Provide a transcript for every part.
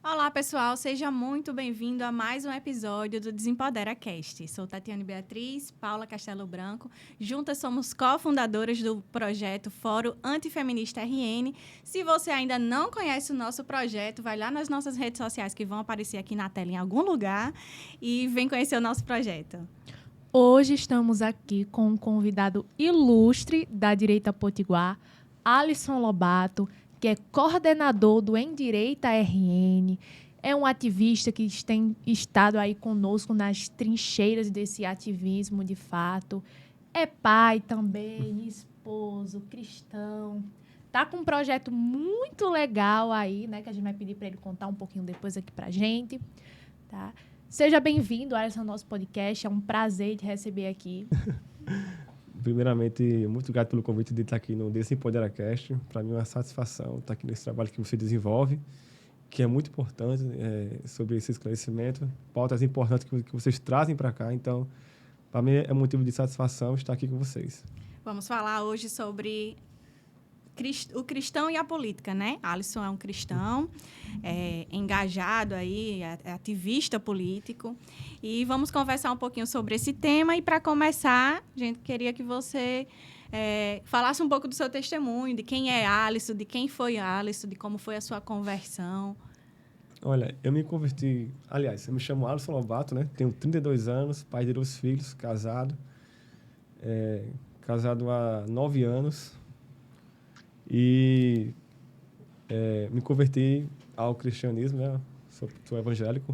Olá, pessoal. Seja muito bem-vindo a mais um episódio do Desempodera Cast. Sou Tatiane Beatriz, Paula Castelo Branco. Juntas somos cofundadoras do projeto Fórum Antifeminista RN. Se você ainda não conhece o nosso projeto, vai lá nas nossas redes sociais que vão aparecer aqui na tela em algum lugar e vem conhecer o nosso projeto. Hoje estamos aqui com um convidado ilustre da Direita Potiguar, Alisson Lobato, que é coordenador do Endireita RN, é um ativista que tem estado aí conosco nas trincheiras desse ativismo de fato, é pai também, esposo, cristão, tá com um projeto muito legal aí, né, que a gente vai pedir para ele contar um pouquinho depois aqui pra gente, tá? Seja bem-vindo a esse nosso podcast, é um prazer te receber aqui. Primeiramente, muito grato pelo convite de estar aqui no DesempoderAcast. Para mim é uma satisfação estar aqui nesse trabalho que você desenvolve, que é muito importante sobre esse esclarecimento, pautas importantes que vocês trazem para cá. Então, para mim é motivo de satisfação estar aqui com vocês. Vamos falar hoje sobre o cristão e a política, né? Alisson é um cristão, engajado aí, ativista político. E vamos conversar um pouquinho sobre esse tema. E, para começar, a gente queria que você falasse um pouco do seu testemunho, de quem é Alisson, de quem foi Alisson, de como foi a sua conversão. Olha, eu me converti... Aliás, eu me chamo Alisson Lobato, né? Tenho 32 anos, pai de 2 filhos, casado. Casado há 9 anos. E me converti ao cristianismo, né? Sou evangélico,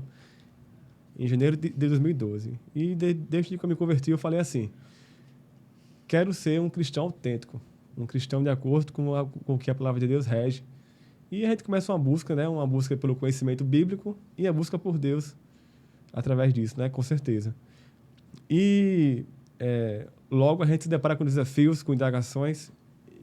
em janeiro de 2012. E desde que eu me converti, eu falei assim, quero ser um cristão autêntico, um cristão de acordo com o que a palavra de Deus rege. E a gente começa uma busca, né? Uma busca pelo conhecimento bíblico e a busca por Deus através disso, né? Com certeza. E logo a gente se depara com desafios, com indagações.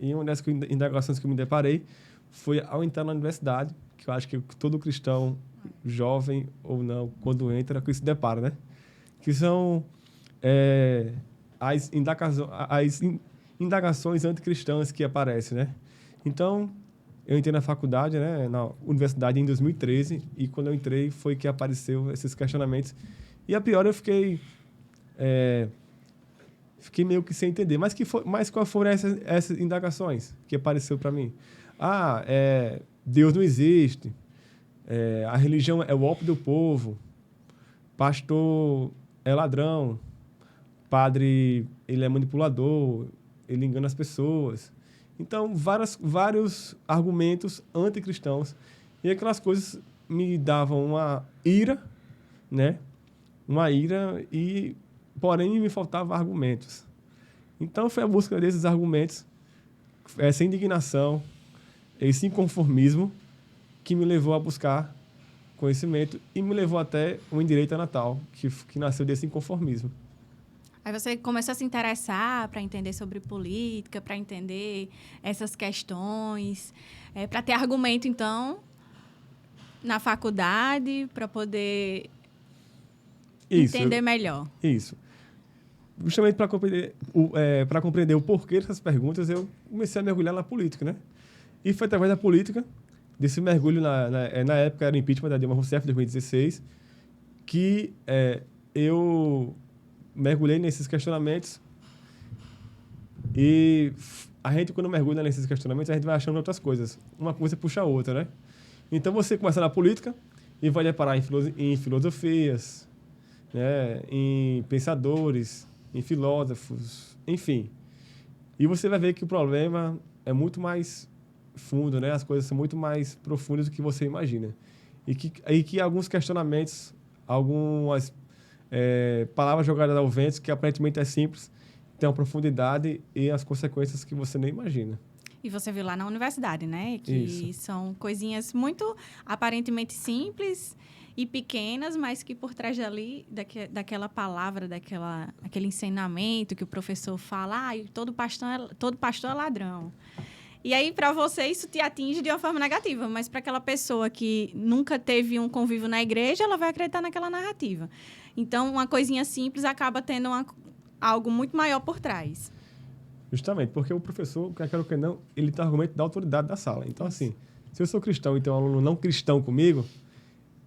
E uma das indagações que eu me deparei foi ao entrar na universidade, que eu acho que todo cristão, jovem ou não, quando entra, que se depara, né? Que são as indagações anticristãs que aparecem, né? Então, eu entrei na faculdade, né, na universidade em 2013, e quando eu entrei foi que apareceu esses questionamentos. E a priori eu fiquei meio que sem entender. Mas quais foram essas indagações que apareceu para mim? Deus não existe. A religião é o ópio do povo. Pastor é ladrão. Padre, ele é manipulador. Ele engana as pessoas. Então, vários argumentos anticristãos. E aquelas coisas me davam uma ira, né? Uma ira e... Porém, me faltavam argumentos. Então, foi a busca desses argumentos, essa indignação, esse inconformismo, que me levou a buscar conhecimento e me levou até o Endireita Natal, que nasceu desse inconformismo. Aí você começou a se interessar para entender sobre política, para entender essas questões, para ter argumento, então, na faculdade, para poder entender melhor. Isso. Justamente para compreender o porquê dessas perguntas, eu comecei a mergulhar na política, né? E foi através da política, desse mergulho, na época era o impeachment da Dilma Rousseff, em 2016, que eu mergulhei nesses questionamentos. E a gente, quando mergulha nesses questionamentos, a gente vai achando outras coisas. Uma coisa puxa a outra, né? Então, você começa na política e vai deparar em filosofias, né? Em pensadores, em filósofos, enfim. E você vai ver que o problema é muito mais fundo, né? As coisas são muito mais profundas do que você imagina. E que alguns questionamentos, algumas palavras jogadas ao vento, que aparentemente é simples, tem uma profundidade e as consequências que você nem imagina. E você viu lá na universidade, né? Que Isso. São coisinhas muito aparentemente simples e pequenas, mas que por trás daquela palavra, aquele ensinamento que o professor fala, todo pastor é ladrão. E aí, para você, isso te atinge de uma forma negativa, mas para aquela pessoa que nunca teve um convívio na igreja, ela vai acreditar naquela narrativa. Então, uma coisinha simples acaba tendo algo muito maior por trás. Justamente, porque o professor, quer queira ou que não, ele tem argumento da autoridade da sala. Então, assim, se eu sou cristão e tem um aluno não cristão comigo,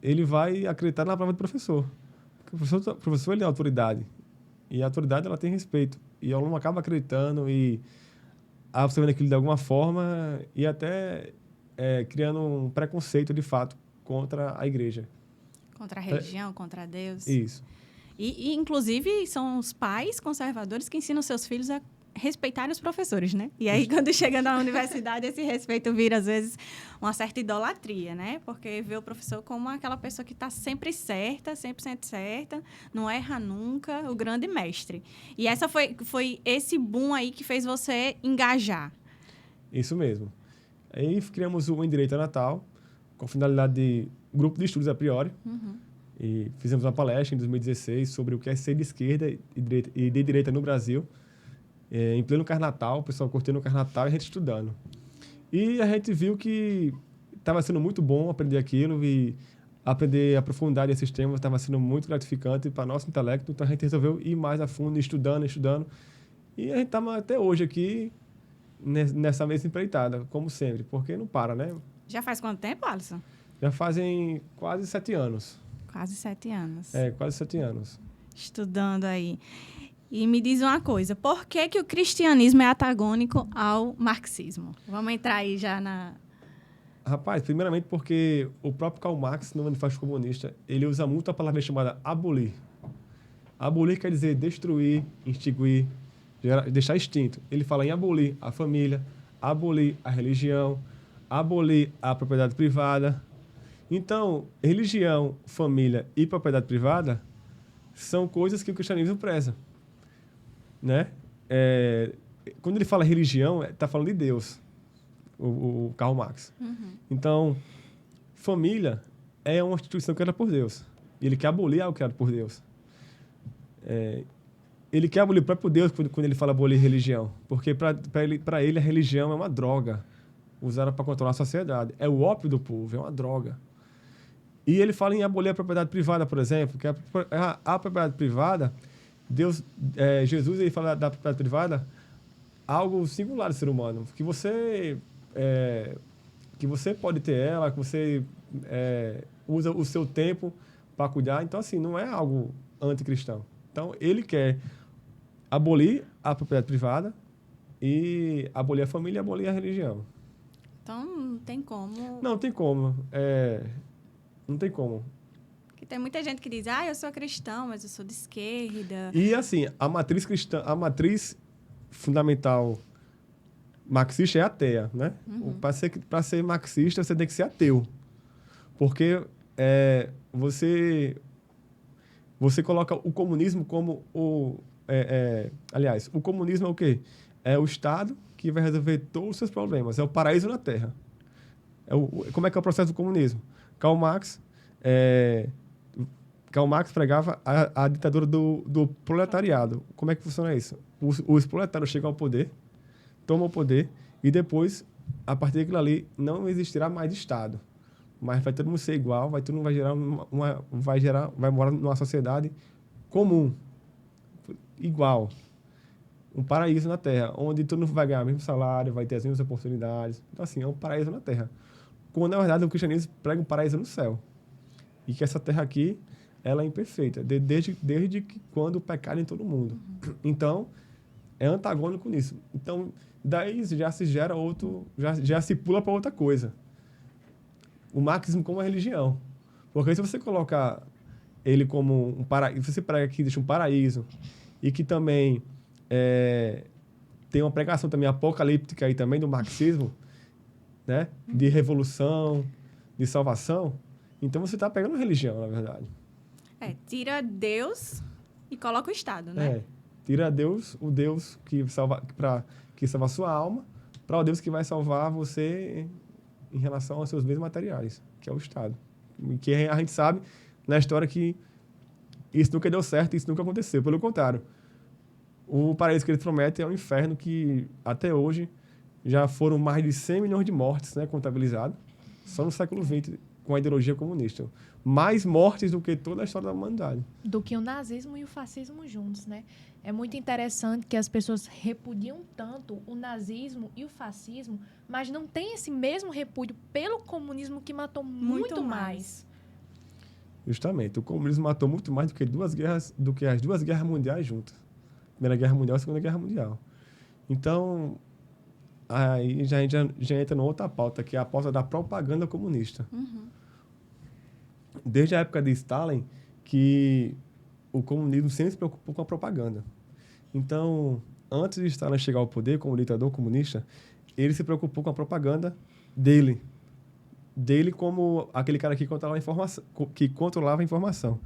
ele vai acreditar na palavra do professor. Porque o professor ele é autoridade. E a autoridade, ela tem respeito. E o aluno acaba acreditando e absorvendo aquilo de alguma forma e até criando um preconceito, de fato, contra a igreja. Contra a religião, contra Deus. Isso. E, inclusive, são os pais conservadores que ensinam seus filhos a respeitarem os professores, né? E aí, quando chega na universidade, esse respeito vira, às vezes, uma certa idolatria, né? Porque vê o professor como aquela pessoa que está sempre certa, 100% certa, não erra nunca, o grande mestre. E essa foi esse boom aí que fez você engajar. Isso mesmo. Aí criamos o Em Direito a Natal, com a finalidade de grupo de estudos a priori. E fizemos uma palestra em 2016 sobre o que é ser de esquerda e de direita no Brasil. Em pleno Carnatal, o pessoal curtindo o Carnatal e a gente estudando. E a gente viu que estava sendo muito bom aprender aquilo e aprender a profundidade desses temas estava sendo muito gratificante para nosso intelecto. Então a gente resolveu ir mais a fundo, estudando. E a gente está até hoje aqui nessa mesma empreitada, como sempre, porque não para, né? Já faz quanto tempo, Alisson? Já fazem quase 7 anos. Quase 7 anos. Quase 7 anos. Estudando aí. E me diz uma coisa, por que o cristianismo é antagônico ao marxismo? Vamos entrar aí já na... Rapaz, primeiramente porque o próprio Karl Marx, no Manifesto Comunista, ele usa muito a palavra chamada abolir. Abolir quer dizer destruir, extinguir, deixar extinto. Ele fala em abolir a família, abolir a religião, abolir a propriedade privada. Então, religião, família e propriedade privada são coisas que o cristianismo preza, né? Quando ele fala religião, está falando de Deus, o Karl Marx. Então, família é uma instituição criada por Deus. E ele quer abolir algo criado por Deus. Ele quer abolir o próprio Deus quando ele fala abolir religião. Porque, para ele, a religião é uma droga usada para controlar a sociedade. É o ópio do povo, é uma droga. E ele fala em abolir a propriedade privada, por exemplo, que a propriedade privada, Jesus ele fala da propriedade privada algo singular do ser humano, que você pode ter ela, que você usa o seu tempo para cuidar. Então, assim, não é algo anticristão. Então, ele quer abolir a propriedade privada e abolir a família e abolir a religião. Então, não tem como... Não tem como. Não tem como. Porque tem muita gente que diz, eu sou cristão, mas eu sou de esquerda. E, assim, a matriz cristã, a matriz fundamental marxista é ateia, né? Para ser marxista, você tem que ser ateu. Porque você coloca o comunismo como aliás, o comunismo é o quê? É o Estado que vai resolver todos os seus problemas. É o paraíso na Terra. Como é que é o processo do comunismo? Karl Marx pregava a ditadura do proletariado. Como é que funciona isso? Os proletários chegam ao poder, tomam o poder e depois, a partir daquilo ali, não existirá mais Estado. Mas vai todo mundo ser igual, todo mundo vai morar numa sociedade comum, igual. Um paraíso na Terra, onde todo mundo vai ganhar o mesmo salário, vai ter as mesmas oportunidades. Então, assim, é um paraíso na Terra. Quando, na verdade, o cristianismo prega um paraíso no céu. E que essa Terra aqui, ela é imperfeita, desde que quando o pecado em todo mundo. Então, é antagônico nisso. Então, daí já se gera já se pula para outra coisa. O marxismo como uma religião. Porque se você colocar ele como um paraíso, você prega que existe um paraíso e que também tem uma pregação também apocalíptica aí também do marxismo, né? De revolução, de salvação. Então você está pegando religião, na verdade. Tira Deus e coloca o Estado, né? Tira Deus, o Deus que salva a sua alma, para o Deus que vai salvar você em relação aos seus bens materiais, que é o Estado. E que a gente sabe na história que isso nunca deu certo, isso nunca aconteceu. Pelo contrário, o paraíso que eles prometem é um inferno que, até hoje, já foram mais de 100 milhões de mortes, né, contabilizadas, só no século XX, com a ideologia comunista. Mais mortes do que toda a história da humanidade. Do que o nazismo e o fascismo juntos, né? É muito interessante que as pessoas repudiam tanto o nazismo e o fascismo, mas não tem esse mesmo repúdio pelo comunismo que matou muito mais. Justamente. O comunismo matou muito mais do que as duas guerras mundiais juntas. Primeira Guerra Mundial e Segunda Guerra Mundial. Então, aí a gente já entra numa outra pauta, que é a pauta da propaganda comunista. Desde a época de Stalin, que o comunismo sempre se preocupou com a propaganda. Então, antes de Stalin chegar ao poder como ditador comunista, ele se preocupou com a propaganda dele. Dele como aquele cara que controlava a informação.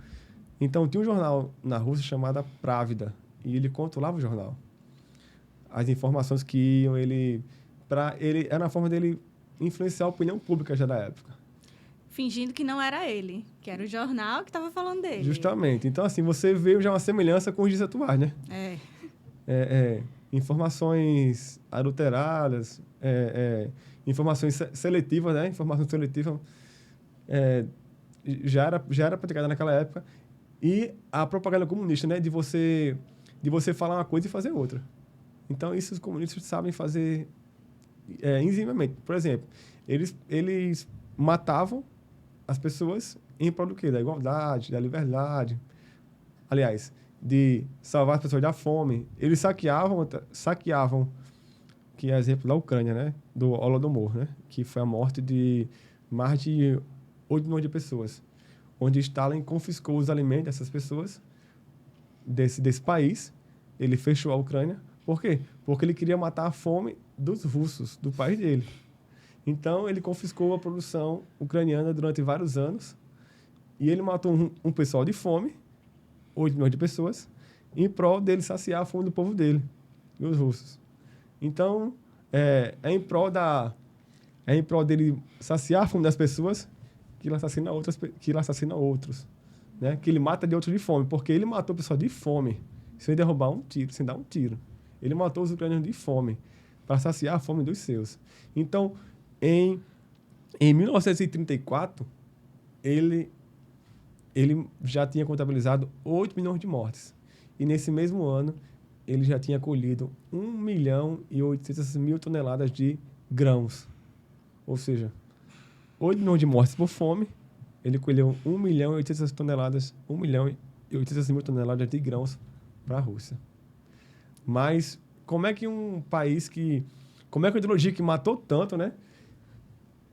Então, tinha um jornal na Rússia chamado Pravda, e ele controlava o jornal. As informações que iam era uma forma dele influenciar a opinião pública já da época. Fingindo que não era ele, que era o jornal que estava falando dele. Justamente. Então, assim, você vê já uma semelhança com os dias atuais, né? Informações adulteradas, informações seletivas, né? Informação seletiva já era praticada naquela época. E a propaganda comunista, né? De você falar uma coisa e fazer outra. Então, isso os comunistas sabem fazer insinuamente. Por exemplo, eles matavam as pessoas em prol do quê? Da igualdade, da liberdade. Aliás, de salvar as pessoas da fome. Eles saqueavam, que é exemplo da Ucrânia, né? Do Holodomor, né? Que foi a morte de mais de 8 milhões de pessoas. Onde Stalin confiscou os alimentos dessas pessoas, desse país. Ele fechou a Ucrânia. Por quê? Porque ele queria matar a fome dos russos, do país dele. Então, ele confiscou a produção ucraniana durante vários anos. E ele matou um pessoal de fome, 8 milhões de pessoas, em prol dele saciar a fome do povo dele, e os russos. Então, é em prol dele saciar a fome das pessoas que ele assassina outros. Né? Que ele mata de outros de fome, porque ele matou o pessoal de fome, sem derrubar um tiro, sem dar um tiro. Ele matou os ucranianos de fome, para saciar a fome dos seus. Então, em 1934, ele já tinha contabilizado 8 milhões de mortes. E nesse mesmo ano, ele já tinha colhido 1.800.000 toneladas de grãos. Ou seja, 8 milhões de mortes por fome, ele colheu 1.800.000 toneladas de grãos para a Rússia. Mas como é que uma ideologia que matou tanto, né?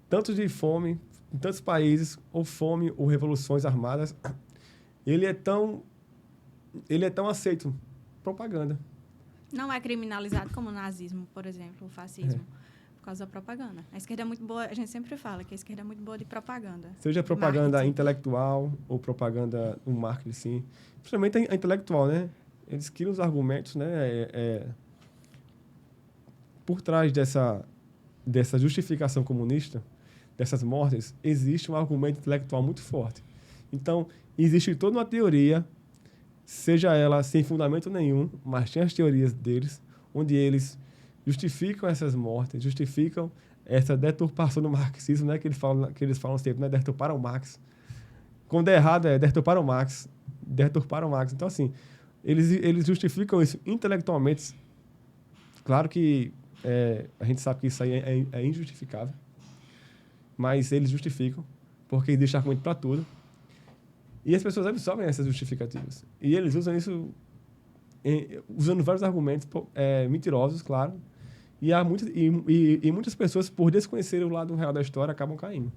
Tanto de fome, em tantos países, ou fome, ou revoluções armadas, ele é tão aceito. Propaganda. Não é criminalizado como o nazismo, por exemplo, o fascismo, por causa da propaganda. A esquerda é muito boa, a gente sempre fala que a esquerda é muito boa de propaganda. Seja propaganda intelectual ou propaganda no marketing, sim. Principalmente a intelectual, né? Eles criam os argumentos, né? Por trás dessa justificação comunista, dessas mortes, existe um argumento intelectual muito forte. Então, existe toda uma teoria, seja ela sem fundamento nenhum, mas tem as teorias deles, onde eles justificam essas mortes, justificam essa deturpação do marxismo, né? Que eles falam sempre, né? Deturparam o Marx. Quando é errado, deturparam o Marx. Deturparam o Marx. Então, assim, eles justificam isso intelectualmente. Claro que a gente sabe que isso aí é injustificável, mas eles justificam, porque existe argumento para tudo. E as pessoas absorvem essas justificativas. E eles usam isso usando vários argumentos mentirosos, claro. E muitas pessoas, por desconhecerem o lado real da história, acabam caindo.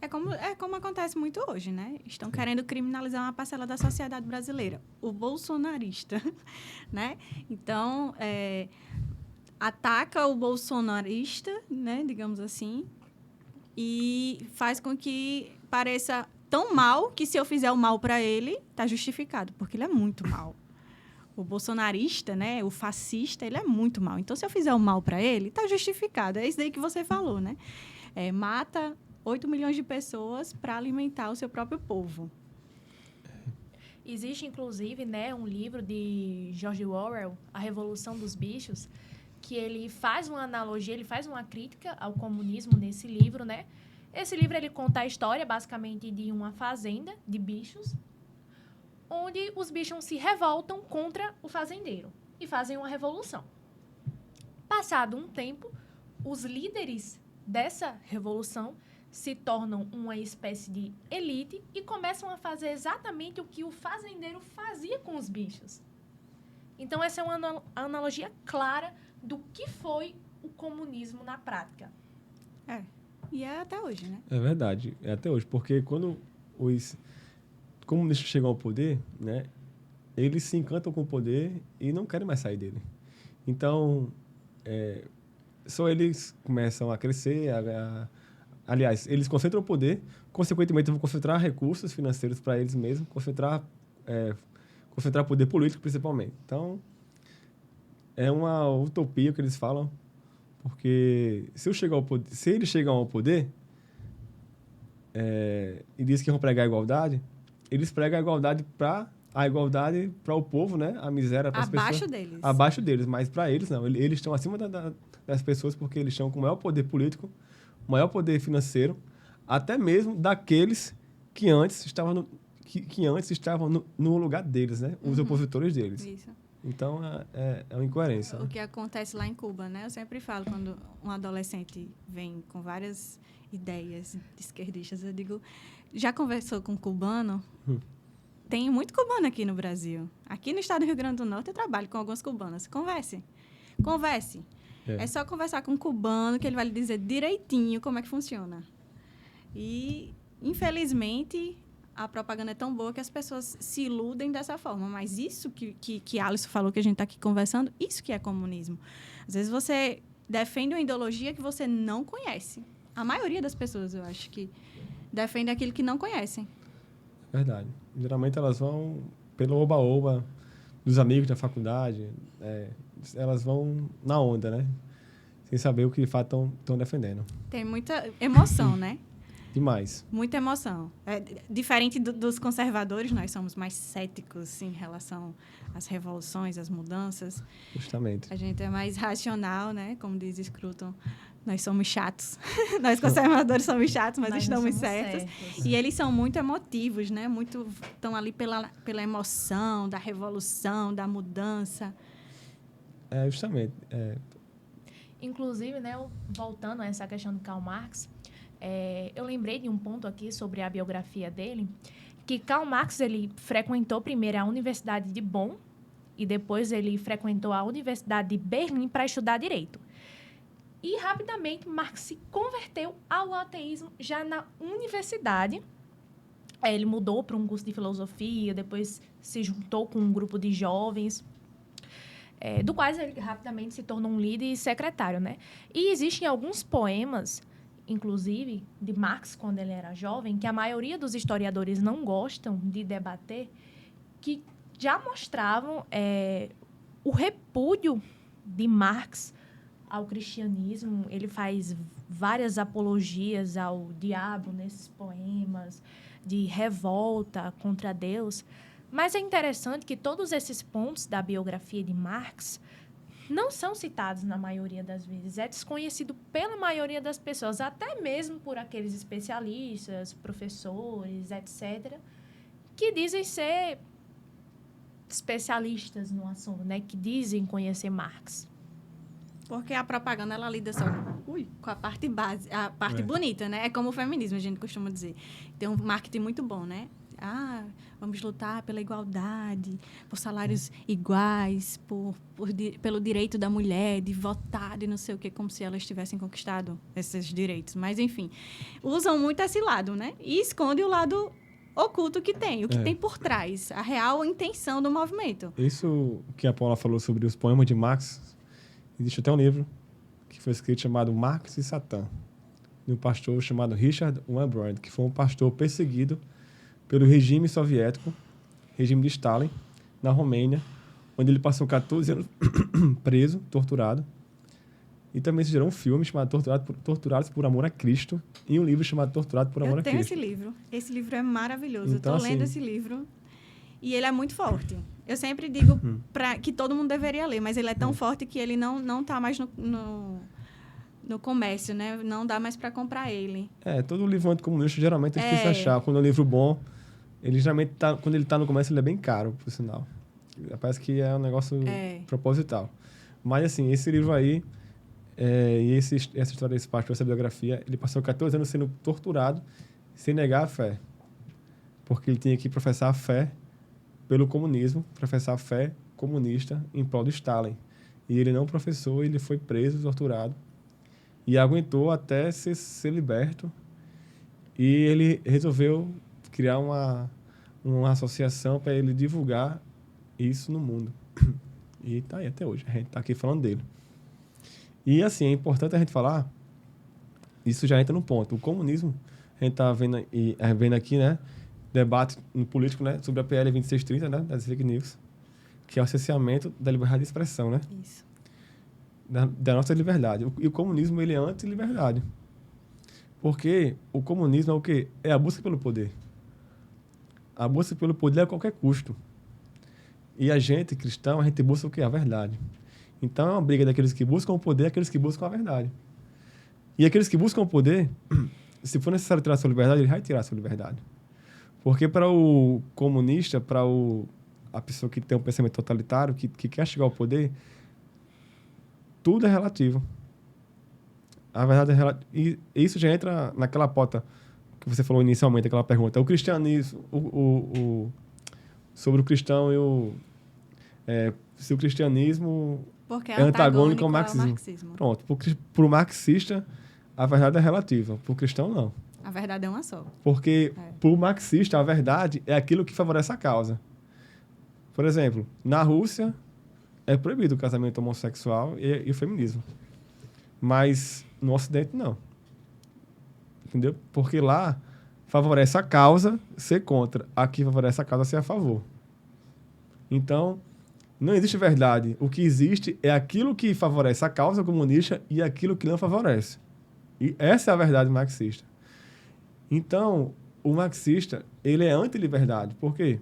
É como acontece muito hoje, né? Estão querendo criminalizar uma parcela da sociedade brasileira. O bolsonarista, né? Então, ataca o bolsonarista, né? Digamos assim, e faz com que pareça tão mal que se eu fizer o mal para ele, tá justificado, porque ele é muito mal. O bolsonarista, né, o fascista, ele é muito mal. Então, se eu fizer o mal para ele, tá justificado. É isso daí que você falou, né? Mata 8 milhões de pessoas para alimentar o seu próprio povo. Existe, inclusive, né, um livro de George Orwell, A Revolução dos Bichos, que ele faz uma analogia, ele faz uma crítica ao comunismo nesse livro, né? Esse livro, ele conta a história, basicamente, de uma fazenda de bichos, onde os bichos se revoltam contra o fazendeiro e fazem uma revolução. Passado um tempo, os líderes dessa revolução se tornam uma espécie de elite e começam a fazer exatamente o que o fazendeiro fazia com os bichos. Então, essa é uma analogia clara do que foi o comunismo na prática. E é até hoje, né? É verdade, é até hoje, porque quando os comunistas chegam ao poder, né, eles se encantam com o poder e não querem mais sair dele. Então, só eles começam a crescer, aliás, eles concentram o poder, consequentemente vão concentrar recursos financeiros para eles mesmos, concentrar poder político principalmente. Então, é uma utopia que eles falam, porque se eles chegam ao poder e dizem que vão pregar a igualdade, eles pregam a igualdade para o povo, né? A miséria para as pessoas. Abaixo deles. Abaixo deles, mas para eles não. Eles estão acima das pessoas porque eles estão com o maior poder político, maior poder financeiro, até mesmo daqueles que antes estavam no lugar deles, né? Os opositores deles. Isso. Então, é uma incoerência. O que acontece lá em Cuba, né? Eu sempre falo, quando um adolescente vem com várias ideias esquerdistas, eu digo, já conversou com um cubano? Tem muito cubano aqui no Brasil. Aqui no estado do Rio Grande do Norte, eu trabalho com alguns cubanos. Converse. É só conversar com um cubano que ele vai lhe dizer direitinho como é que funciona. E, infelizmente, a propaganda é tão boa que as pessoas se iludem dessa forma. Mas isso que Alisson falou, que a gente está aqui conversando, isso que é comunismo. Às vezes você defende uma ideologia que você não conhece. A maioria das pessoas, eu acho, que defende aquilo que não conhecem. Verdade. Geralmente elas vão pelo oba-oba dos amigos da faculdade. Elas vão na onda, né? Sem saber o que de fato estão defendendo. Tem muita emoção, né? Demais. Muita emoção. Diferente dos conservadores, nós somos mais céticos em relação às revoluções, às mudanças. Justamente. A gente é mais racional, né? Como diz Scruton, nós somos chatos. Nós conservadores somos chatos, mas estamos certos. E eles são muito emotivos, né? Estão ali pela emoção da revolução, da mudança. Justamente. Inclusive, né, voltando a essa questão de Karl Marx, eu lembrei de um ponto aqui sobre a biografia dele, que Karl Marx ele frequentou primeiro a Universidade de Bonn e depois ele frequentou a Universidade de Berlim para estudar Direito. E, rapidamente, Marx se converteu ao ateísmo já na universidade. Ele mudou para um curso de filosofia, depois se juntou com um grupo de jovens, do quais ele rapidamente se tornou um líder e secretário, né? E existem alguns poemas, inclusive, de Marx, quando ele era jovem, que a maioria dos historiadores não gostam de debater, que já mostravam o repúdio de Marx ao cristianismo. Ele faz várias apologias ao diabo nesses poemas, de revolta contra Deus. Mas é interessante que todos esses pontos da biografia de Marx não são citados na maioria das vezes. É desconhecido pela maioria das pessoas, até mesmo por aqueles especialistas, professores, etc., que dizem ser especialistas no assunto, né? Que dizem conhecer Marx. Porque a propaganda, ela lida só com a parte base, a parte bonita, né? É como o feminismo, a gente costuma dizer. Tem um marketing muito bom, né? Vamos lutar pela igualdade, por salários iguais, pelo direito da mulher de votar, de não sei o quê, como se elas tivessem conquistado esses direitos. Mas, enfim, usam muito esse lado, né? E esconde o lado oculto que tem, o que tem por trás, a real intenção do movimento. Isso que a Paula falou sobre os poemas de Marx, existe até um livro que foi escrito chamado Marx e Satã, de um pastor chamado Richard Wurmbrand, que foi um pastor perseguido pelo regime soviético, regime de Stalin, na Romênia, onde ele passou 14 anos preso, torturado. E também se gerou um filme chamado Torturados por Amor a Cristo e um livro chamado Torturado por Amor a Cristo. Eu tenho esse livro. Esse livro é maravilhoso. Então, eu estou lendo esse livro e ele é muito forte. Eu sempre digo que todo mundo deveria ler, mas ele é tão forte que ele não está mais no comércio, né? Não dá mais para comprar ele. Todo livro anticomunista geralmente é difícil achar. Quando é um livro bom, ele geralmente quando ele está no comércio, ele é bem caro, por sinal. Parece que é um negócio proposital. Mas, assim, esse livro aí E essa história desse pastor, essa biografia, ele passou 14 anos sendo torturado sem negar a fé. Porque ele tinha que professar a fé pelo comunismo, professar a fé comunista em prol do Stalin. E ele não professou, ele foi preso, torturado. E aguentou até ser liberto. E ele resolveu criar uma associação para ele divulgar isso no mundo. E está aí até hoje. A gente está aqui falando dele. E, assim, é importante a gente falar, isso já entra no ponto. O comunismo, a gente está vendo aqui, né, debate no político, né, sobre a PL 2630, né, das fake news, que é o cerceamento da liberdade de expressão, né? Isso. Da nossa liberdade. E o comunismo, ele é anti-liberdade. Porque o comunismo é o quê? É a busca pelo poder. A busca pelo poder a qualquer custo. E a gente, cristão, a gente busca o quê? A verdade. Então, é uma briga daqueles que buscam o poder e aqueles que buscam a verdade. E aqueles que buscam o poder, se for necessário tirar a sua liberdade, ele vai tirar a sua liberdade. Porque para o comunista, para a pessoa que tem um pensamento totalitário, que quer chegar ao poder, tudo é relativo. A verdade é relativa. E isso já entra naquela pauta que você falou inicialmente, aquela pergunta. O cristianismo, sobre o cristão e se o cristianismo Porque é antagônico ao ao marxismo. Pronto. Para o marxista, a verdade é relativa. Para o cristão, não. A verdade é uma só. Porque para o marxista, a verdade é aquilo que favorece a causa. Por exemplo, na Rússia, é proibido o casamento homossexual e o feminismo. Mas no Ocidente, não. Entendeu? Porque lá favorece a causa ser contra. Aqui favorece a causa ser a favor. Então, não existe verdade. O que existe é aquilo que favorece a causa comunista e aquilo que não favorece. E essa é a verdade marxista. Então, o marxista, ele é anti-liberdade. Por quê?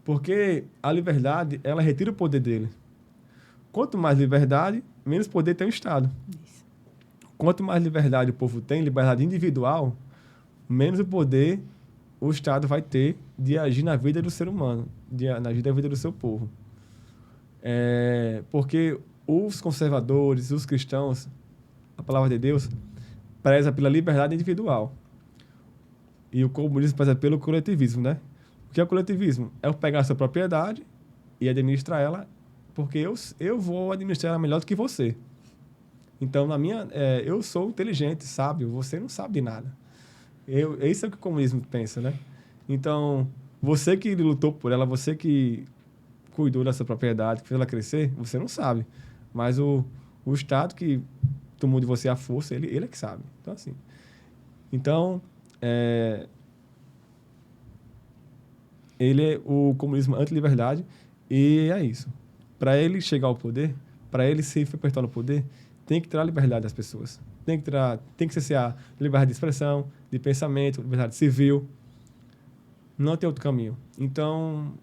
Porque a liberdade, ela retira o poder dele. Quanto mais liberdade, menos poder tem o Estado. Isso. Quanto mais liberdade o povo tem, liberdade individual, menos o poder o Estado vai ter de agir na vida do ser humano, de agir na vida do seu povo. Porque os conservadores, os cristãos, a palavra de Deus, preza pela liberdade individual. E o comunismo preza pelo coletivismo, né? O que é o coletivismo? É eu pegar a sua propriedade e administrar ela, porque eu vou administrar ela melhor do que você. Então, eu sou inteligente, sábio, você não sabe de nada. Isso é o que o comunismo pensa, né? Então, você que lutou por ela, você que cuidou dessa propriedade, que fez ela crescer, você não sabe. Mas o Estado que tomou de você a força, ele é que sabe. Então, assim. Então, ele é o comunismo anti-liberdade e é isso. Para ele chegar ao poder, para ele se perpetuar no poder, tem que tirar a liberdade das pessoas. Tem que cessear liberdade de expressão, de pensamento, liberdade civil. Não tem outro caminho. Então,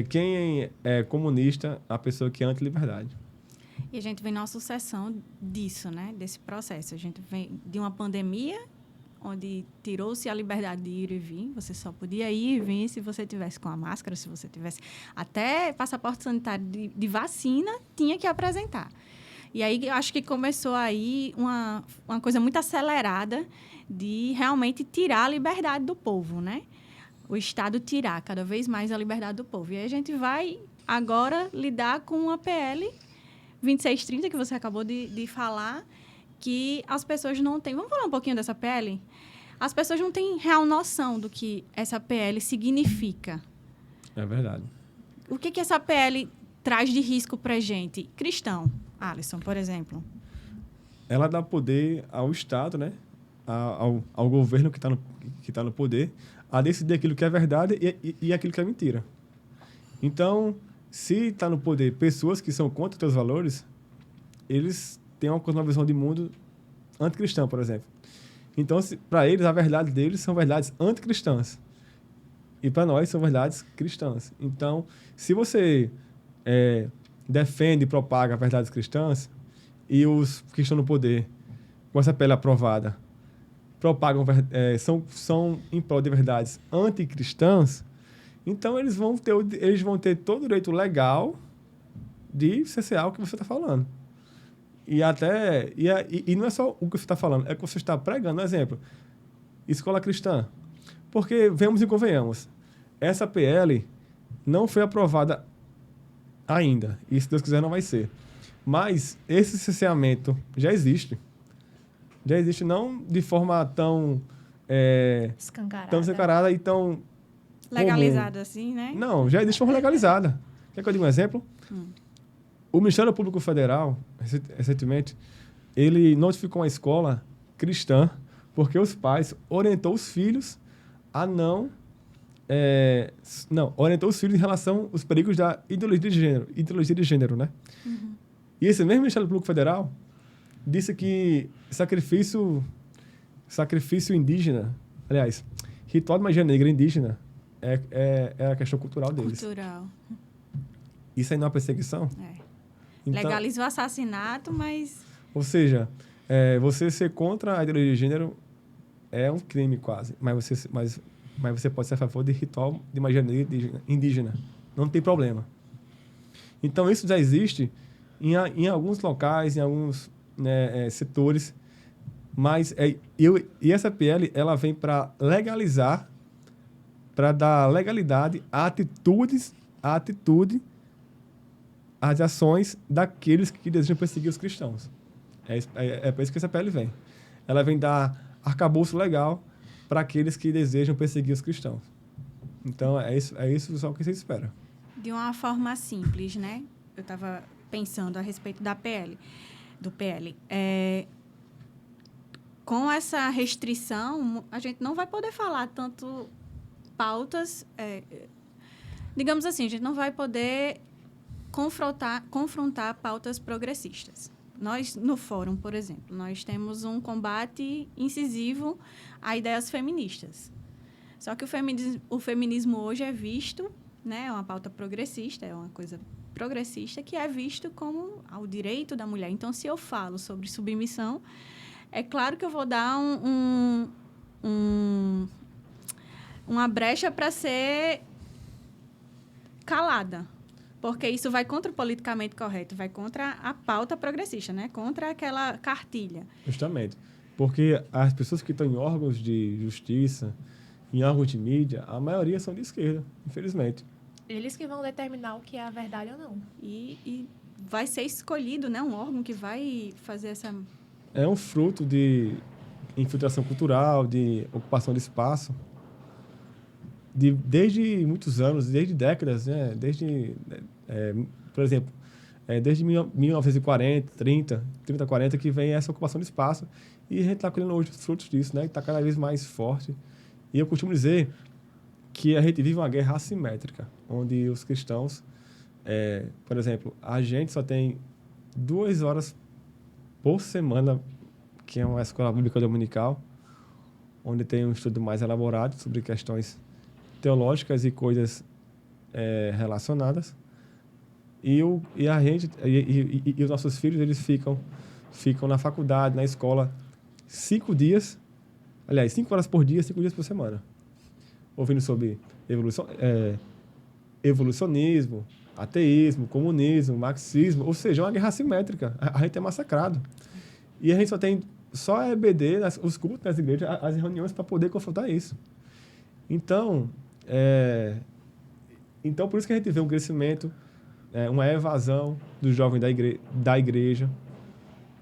quem é comunista, a pessoa que é anti-liberdade. E a gente vem numa sucessão disso, né? Desse processo. A gente vem de uma pandemia, onde tirou-se a liberdade de ir e vir. Você só podia ir e vir se você tivesse com a máscara, se você tivesse... Até passaporte sanitário de vacina tinha que apresentar. E aí, eu acho que começou aí uma coisa muito acelerada de realmente tirar a liberdade do povo, né? O Estado tirar cada vez mais a liberdade do povo. E aí a gente vai agora lidar com a PL 2630, que você acabou de falar, que as pessoas não têm... Vamos falar um pouquinho dessa PL? As pessoas não têm real noção do que essa PL significa. É verdade. O que essa PL traz de risco para a gente? Cristão, Alisson, por exemplo. Ela dá poder ao Estado, né? Ao governo que está no poder, a decidir aquilo que é verdade e aquilo que é mentira. Então, se está no poder pessoas que são contra os teus valores, eles têm uma visão de mundo anticristã, por exemplo. Então, para eles, a verdade deles são verdades anticristãs. E para nós, são verdades cristãs. Então, se você defende e propaga verdades cristãs e os que estão no poder, com essa PL aprovada, propagam, são em prol de verdades anticristãs, então eles vão ter todo o direito legal de cessear o que você está falando. E não é só o que você está falando, é que você está pregando. Exemplo, escola cristã. Porque, vemos e convenhamos, essa PL não foi aprovada ainda. E, se Deus quiser, não vai ser. Mas esse cerceamento já existe. Já existe, não de forma tão escancarada e tão Legalizado comum. assim, né? Não, já existe de forma legalizada. Quer que eu diga um exemplo? O Ministério Público Federal, recentemente, ele notificou uma escola cristã porque os pais orientou os filhos a orientou os filhos em relação aos perigos da ideologia de gênero, né? E esse mesmo Ministério Público Federal disse que sacrifício indígena, aliás, ritual de magia negra indígena é a questão cultural deles. Cultural. Isso aí não é uma perseguição? Então, Legaliza o assassinato, mas... Ou seja, você ser contra a ideologia de gênero é um crime quase, mas você pode ser a favor de ritual de magia negra indígena. Não tem problema. Então, isso já existe em alguns locais, em alguns setores, mas e essa PL ela vem para legalizar, para dar legalidade a atitude, às ações daqueles que desejam perseguir os cristãos. É para isso que essa PL vem. Ela vem dar arcabouço legal para aqueles que desejam perseguir os cristãos. Então, é isso só que você espera. De uma forma simples, né? Eu estava pensando a respeito do PL. Com essa restrição, a gente não vai poder falar tanto pautas... digamos assim, a gente não vai poder confrontar pautas progressistas. Nós, no fórum, por exemplo, nós temos um combate incisivo a ideias feministas. Só que o feminismo hoje é visto, né, é uma pauta progressista, é uma coisa progressista que é visto como o direito da mulher. Então, se eu falo sobre submissão, é claro que eu vou dar uma brecha para ser calada. Porque isso vai contra o politicamente correto, vai contra a pauta progressista, né? Contra aquela cartilha. Justamente. Porque as pessoas que estão em órgãos de justiça, em órgãos de mídia, a maioria são de esquerda, infelizmente. Eles que vão determinar o que é a verdade ou não. E vai ser escolhido, né? Um órgão que vai fazer essa... É um fruto de infiltração cultural, de ocupação de espaço. Desde muitos anos, desde décadas, né? Por exemplo, desde 1940, 30, 40, que vem essa ocupação de espaço. E a gente está colhendo hoje os frutos disso, né? Está cada vez mais forte. E eu costumo dizer que a gente vive uma guerra assimétrica, onde os cristãos, por exemplo, a gente só tem 2 horas por semana, que é uma escola bíblica dominical, onde tem um estudo mais elaborado sobre questões teológicas e coisas relacionadas. E a gente e os nossos filhos, eles ficam na faculdade, na escola, 5 dias, aliás, 5 horas por dia, 5 dias por semana, ouvindo sobre evolucionismo, ateísmo, comunismo, marxismo, ou seja, uma guerra assimétrica. A gente é massacrado. E a gente só tem EBD, os cultos nas igrejas, as reuniões para poder confrontar isso. Então, por isso que a gente vê um crescimento, uma evasão dos jovens da igreja,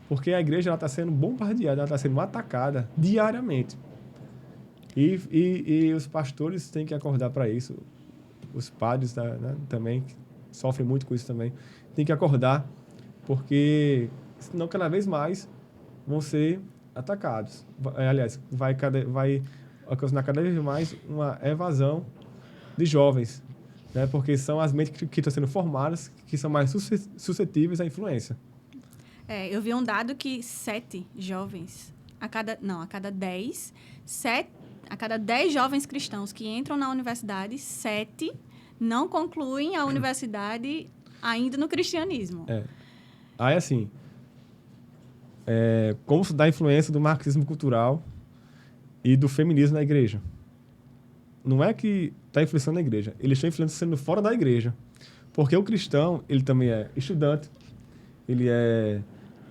porque a igreja está sendo bombardeada, ela está sendo atacada diariamente. E os pastores têm que acordar para isso, os padres né, também sofrem muito com isso também, têm que acordar, porque senão cada vez mais vão ser atacados. Aliás, vai ocasionar cada vez mais uma evasão de jovens, né? Porque são as mentes que estão sendo formadas que são mais suscetíveis à influência. Eu vi um dado que 7 jovens, a cada 10 jovens cristãos que entram na universidade, 7 não concluem a universidade ainda no cristianismo. Aí, assim, como da influência do marxismo cultural e do feminismo na igreja. Não é que está influenciando na igreja, eles estão influenciando fora da igreja. Porque o cristão, ele também é estudante, ele é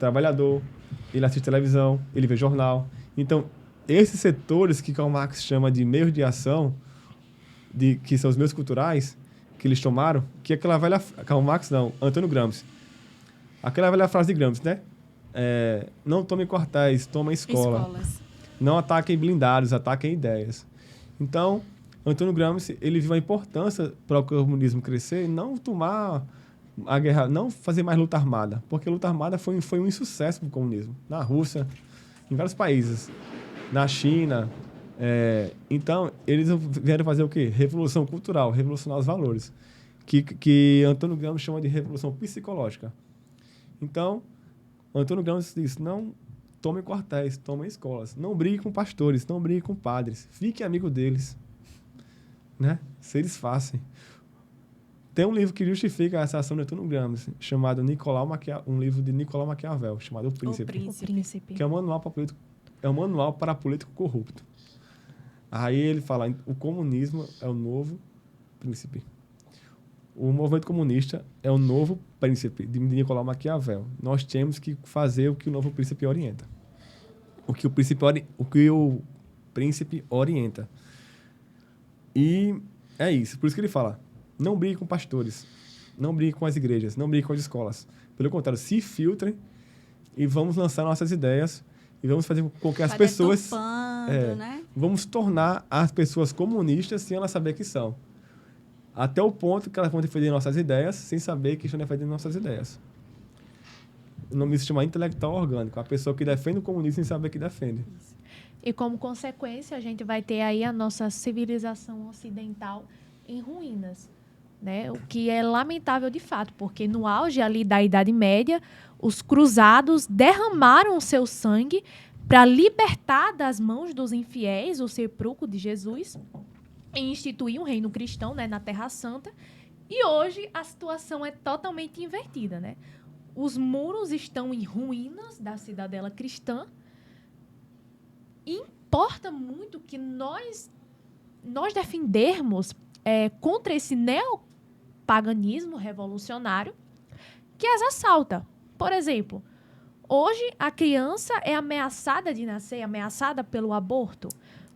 trabalhador, ele assiste televisão, ele vê jornal. Então, esses setores que Karl Marx chama de meios de ação, que são os meios culturais, que eles tomaram, que é aquela velha... Karl Marx não, Antônio Gramsci. Aquela velha frase de Gramsci, né? Não tomem quartéis, tomem escolas. Não ataquem blindados, ataquem ideias. Então, Antônio Gramsci, ele viu a importância para o comunismo crescer e não tomar a guerra, não fazer mais luta armada, porque a luta armada foi um insucesso para o comunismo. Na Rússia, em vários países, na China. Então, eles vieram fazer o quê? Revolução cultural, revolucionar os valores, que Antônio Gramsci chama de revolução psicológica. Então, Antônio Gramsci disse, não tomem quartéis, tomem escolas. Não brigue com pastores, não brigue com padres. Fique amigo deles. Né? Se eles façam. Tem um livro que justifica essa ação de Antônio Gramsci, chamado um livro de Nicolau Maquiavel, chamado O Príncipe. O Príncipe. Que é um manual para político corrupto. Aí ele fala, o comunismo é o novo príncipe. O movimento comunista é o novo príncipe de Nicolau Maquiavel. Nós temos que fazer o que o novo príncipe orienta. O que o príncipe orienta. E é isso. Por isso que ele fala, não brigue com pastores, não brigue com as igrejas, não brigue com as escolas. Pelo contrário, se filtrem e vamos lançar nossas ideias e vamos fazer com que as pessoas... né? Vamos tornar as pessoas comunistas sem elas saber que são. Até o ponto que elas vão defender nossas ideias sem saber que estão defendendo nossas ideias. O nome se chama intelectual orgânico. A pessoa que defende o comunismo sem saber que defende. E como consequência, a gente vai ter aí a nossa civilização ocidental em ruínas, né? O que é lamentável de fato, porque no auge ali da Idade Média, os cruzados derramaram o seu sangue para libertar das mãos dos infiéis o sepulcro de Jesus e instituir um reino cristão, né, na Terra Santa. E hoje a situação é totalmente invertida, né? Os muros estão em ruínas da cidadela cristã. E importa muito que nós defendermos contra esse neopaganismo revolucionário que as assalta. Por exemplo, hoje a criança é ameaçada de nascer, ameaçada pelo aborto.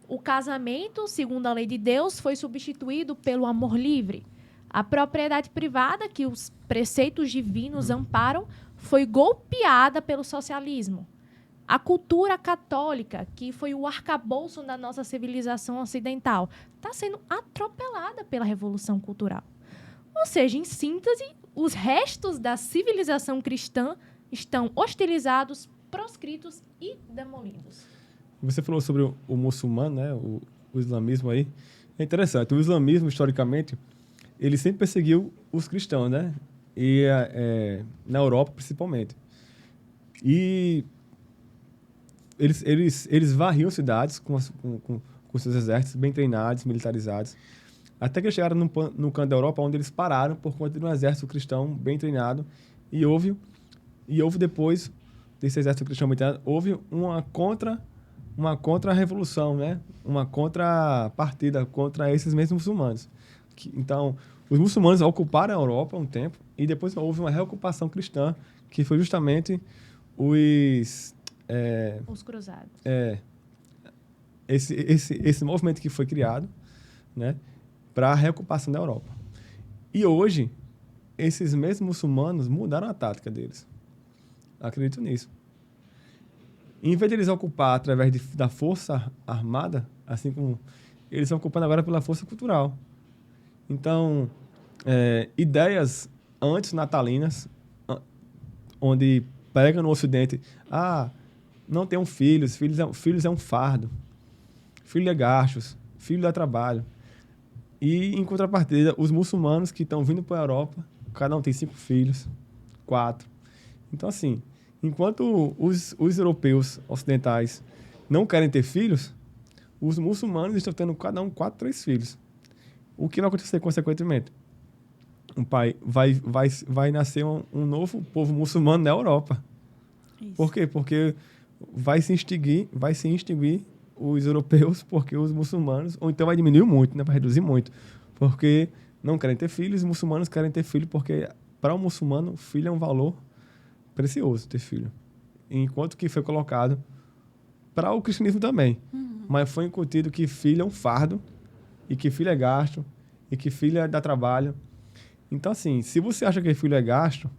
O casamento, segundo a lei de Deus, foi substituído pelo amor livre. A propriedade privada, que os preceitos divinos amparam, foi golpeada pelo socialismo. A cultura católica, que foi o arcabouço da nossa civilização ocidental, está sendo atropelada pela Revolução Cultural. Ou seja, em síntese, os restos da civilização cristã estão hostilizados, proscritos e demolidos. Você falou sobre o muçulmano, né? O islamismo aí. É interessante. O islamismo, historicamente, ele sempre perseguiu os cristãos, né? E na Europa, principalmente. E eles varriam cidades com seus exércitos bem treinados, militarizados. Até que eles chegaram no canto da Europa, onde eles pararam por conta de um exército cristão bem treinado. E houve depois desse exército cristão bem treinado, houve uma contra-revolução, né? Uma contrapartida contra esses mesmos muçulmanos. Então, os muçulmanos ocuparam a Europa um tempo e depois houve uma reocupação cristã, que foi justamente os cruzados. Esse movimento que foi criado, né, para a reocupação da Europa. E hoje, esses mesmos muçulmanos mudaram a tática deles. Acredito nisso. Em vez de eles ocupar através da força armada, assim como eles estão ocupando agora pela força cultural. Então, ideias antes natalinas, onde pega no Ocidente, não tenham filhos é um fardo, filho é gastos, filho dá trabalho. E, em contrapartida, os muçulmanos que estão vindo para a Europa, cada um tem 5 filhos, 4. Então, assim, enquanto os europeus ocidentais não querem ter filhos, os muçulmanos estão tendo cada um 4, 3 filhos. O que vai acontecer, consequentemente? Vai nascer um novo povo muçulmano na Europa. Isso. Por quê? Porque vai se extinguir os europeus, porque os muçulmanos, ou então vai diminuir muito, né, vai reduzir muito, porque não querem ter filhos, os muçulmanos querem ter filho, porque para o muçulmano, filho é um valor precioso, ter filho. enquanto que foi colocado para o cristianismo também. Mas foi incutido que filho é um fardo, e que filho é gasto, e que filho dá trabalho. Então, assim, se você acha que filho é gasto,